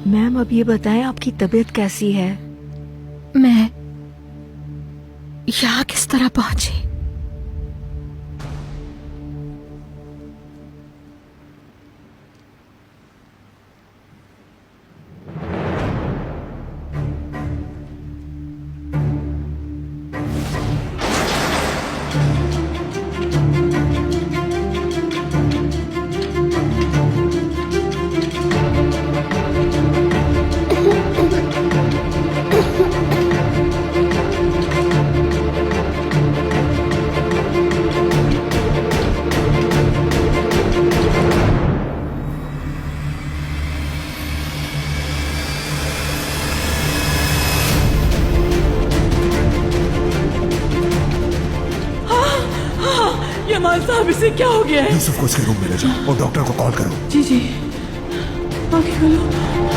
Ma'am अब ये बताएं आपकी तबीयत कैसी है? मैं यहाँ किस तरह पहुंची? यमान साहब इसे क्या हो गया है? यूसुफ को उसके रूम में ले जाओ और डॉक्टर को कॉल करो। जी जी आगे खोलो।